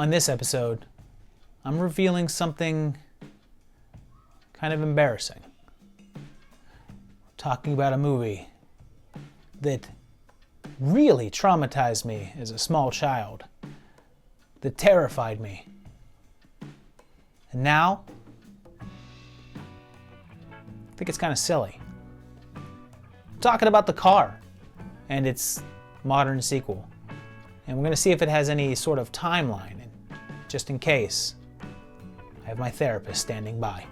On this episode, I'm revealing something kind of embarrassing. Talking about a movie that really traumatized me as a small child, that terrified me. And now, I think it's kind of silly. I'm talking about The Car and its modern sequel. And we're going to see if it has any sort of timeline. And just in case, I have my therapist standing by.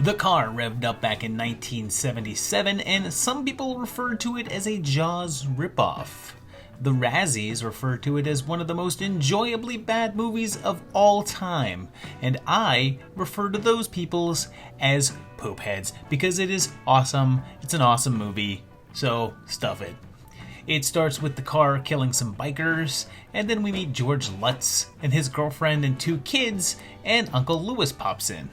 The Car revved up back in 1977, and some people refer to it as a Jaws ripoff. The Razzies refer to it as one of the most enjoyably bad movies of all time, and I refer to those peoples as poopheads because it is awesome. It's an awesome movie, so stuff it. It starts with the car killing some bikers, and then we meet George Lutz and his girlfriend and 2 kids, and Uncle Lewis pops in.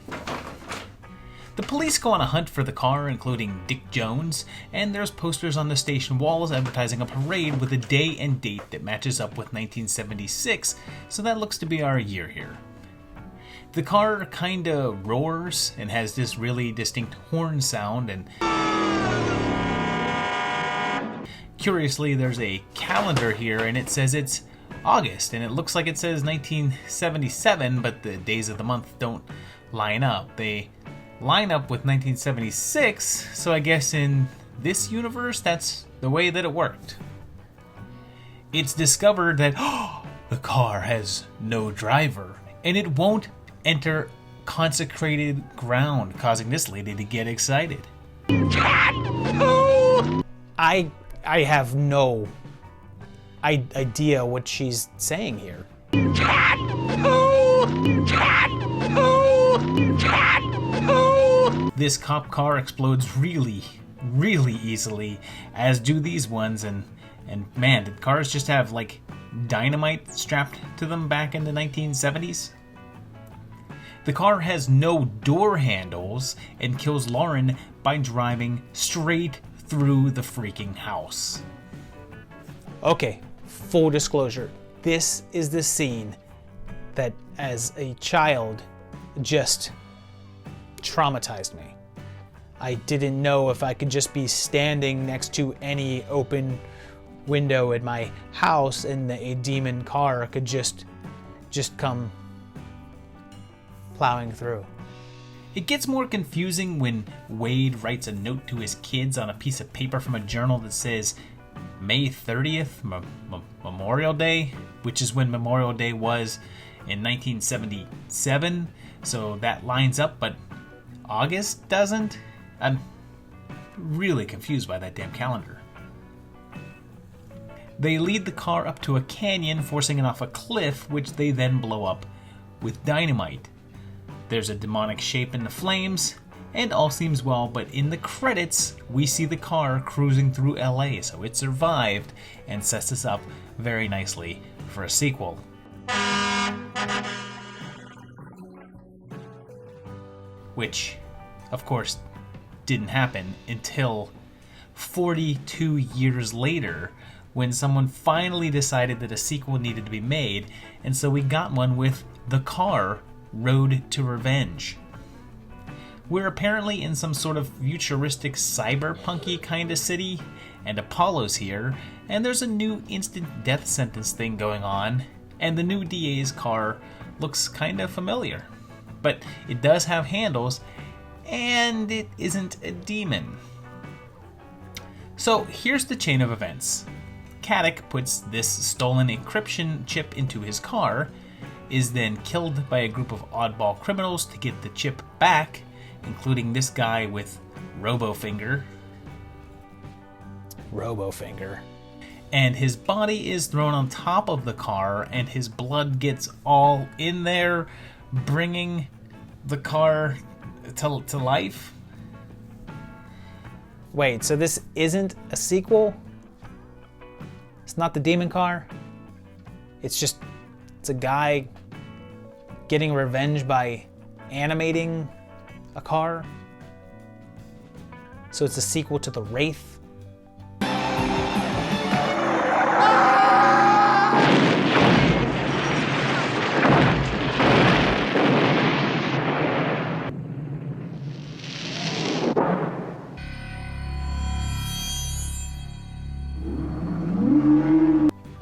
The police go on a hunt for the car, including Dick Jones, and there's posters on the station walls advertising a parade with a day and date that matches up with 1976, so that looks to be our year here. The car kinda roars and has this really distinct horn sound, and curiously there's a calendar here and it says it's August, and it looks like it says 1977, but the days of the month don't line up. They line up with 1976, so I guess in this universe, that's the way that it worked. It's discovered that the car has no driver, and it won't enter consecrated ground, causing this lady to get excited. I have no idea what she's saying here. This cop car explodes really, really easily, as do these ones, and man, did cars just have like dynamite strapped to them back in the 1970s? The car has no door handles and kills Lauren by driving straight through the freaking house. Okay, full disclosure. This is the scene that, as a child, just traumatized me. I didn't know if I could just be standing next to any open window in my house and a demon car could just come plowing through. It gets more confusing when Wade writes a note to his kids on a piece of paper from a journal that says May 30th, Memorial Day, which is when Memorial Day was in 1977, so that lines up, but August doesn't? I'm really confused by that damn calendar. They lead the car up to a canyon, forcing it off a cliff, which they then blow up with dynamite. There's a demonic shape in the flames, and all seems well, but in the credits, we see the car cruising through LA, so it survived and sets us up very nicely for a sequel. Which, of course, didn't happen until 42 years later, when someone finally decided that a sequel needed to be made, and so we got one with The Car: Road to Revenge. We're apparently in some sort of futuristic cyberpunky kind of city, and Apollo's here, and there's a new instant death sentence thing going on, and the new DA's car looks kind of familiar. But it does have handles, and it isn't a demon. So here's the chain of events. Caddick puts this stolen encryption chip into his car, is then killed by a group of oddball criminals to get the chip back, including this guy with Robofinger. And his body is thrown on top of the car, and his blood gets all in there, bringing the car to life. Wait, so this isn't a sequel? It's not the demon car? It's a guy getting revenge by animating a car? So it's a sequel to The Wraith?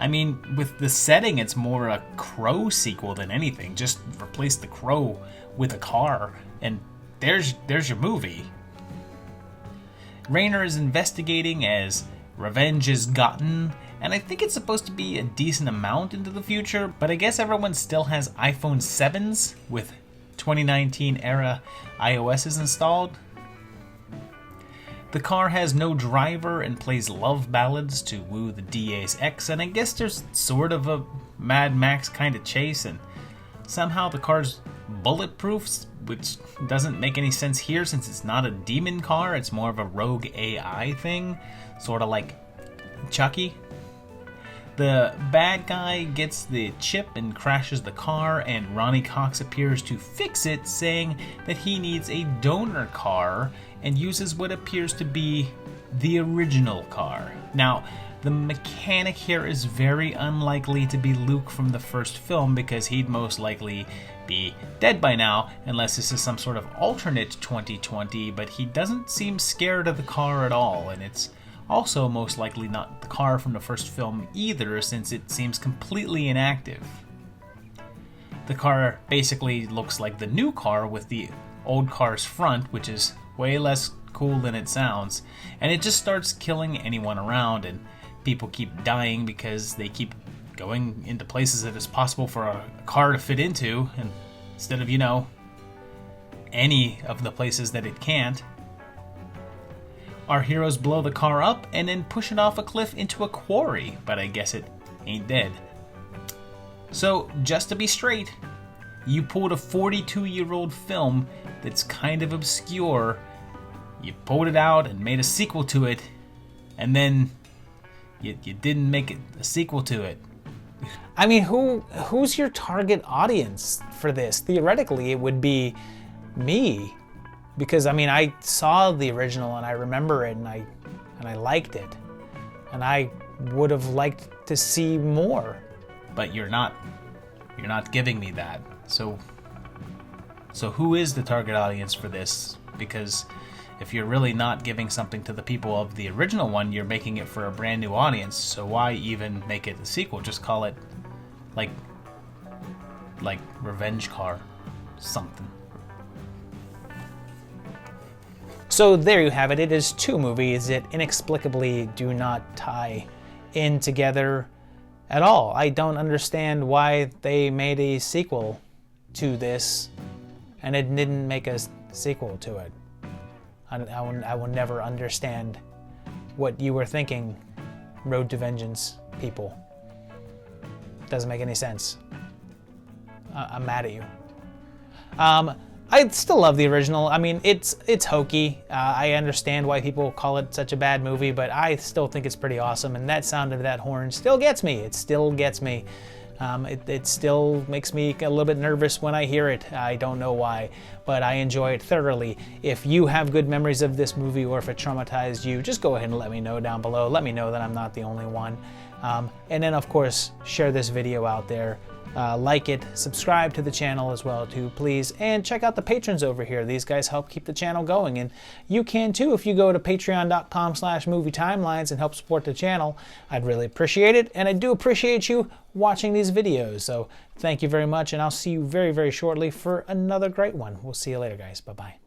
I mean, with the setting, it's more a Crow sequel than anything. Just replace the Crow with a car, and there's your movie. Raynor is investigating as revenge is gotten, and I think it's supposed to be a decent amount into the future, but I guess everyone still has iPhone 7s with 2019 era iOSs installed. The car has no driver and plays love ballads to woo the DA's ex, and I guess there's sort of a Mad Max kind of chase, and somehow the car's bulletproof, which doesn't make any sense here since it's not a demon car, it's more of a rogue AI thing, sort of like Chucky. The bad guy gets the chip and crashes the car, and Ronny Cox appears to fix it, saying that he needs a donor car and uses what appears to be the original car. Now, the mechanic here is very unlikely to be Luke from the first film because he'd most likely be dead by now unless this is some sort of alternate 2020, but he doesn't seem scared of the car at all, and it's also most likely not the car from the first film either, since it seems completely inactive. The car basically looks like the new car with the old car's front, which is way less cool than it sounds, and it just starts killing anyone around, and people keep dying because they keep going into places that it's possible for a car to fit into, and instead of, any of the places that it can't. Our heroes blow the car up and then push it off a cliff into a quarry, but I guess it ain't dead. So, just to be straight, you pulled a 42-year-old film that's kind of obscure, you pulled it out and made a sequel to it, and then you didn't make it a sequel to it. I mean, who's your target audience for this? Theoretically, it would be me, because I mean, I saw the original and I remember it and I liked it, and I would have liked to see more. But you're not giving me that. So who is the target audience for this? Because if you're really not giving something to the people of the original one, you're making it for a brand new audience. So why even make it a sequel? Just call it like Revenge Car something. So there you have it. It is two movies that inexplicably do not tie in together at all. I don't understand why they made a sequel to this and it didn't make a sequel to it. I will never understand what you were thinking, Road to Vengeance people. Doesn't make any sense. I'm mad at you. I still love the original. I mean, it's hokey. I understand why people call it such a bad movie, but I still think it's pretty awesome. And that sound of that horn still gets me. It still gets me. It still makes me a little bit nervous when I hear it. I don't know why, but I enjoy it thoroughly. If you have good memories of this movie or if it traumatized you, just go ahead and let me know down below. Let me know that I'm not the only one. And then, of course, share this video out there. Like it, subscribe to the channel as well too, please, and check out the patrons over here. These guys help keep the channel going, and you can too if you go to patreon.com/movietimelines and help support the channel. I'd really appreciate it, and I do appreciate you watching these videos. So thank you very much, and I'll see you very, very shortly for another great one. We'll see you later, guys. Bye-bye.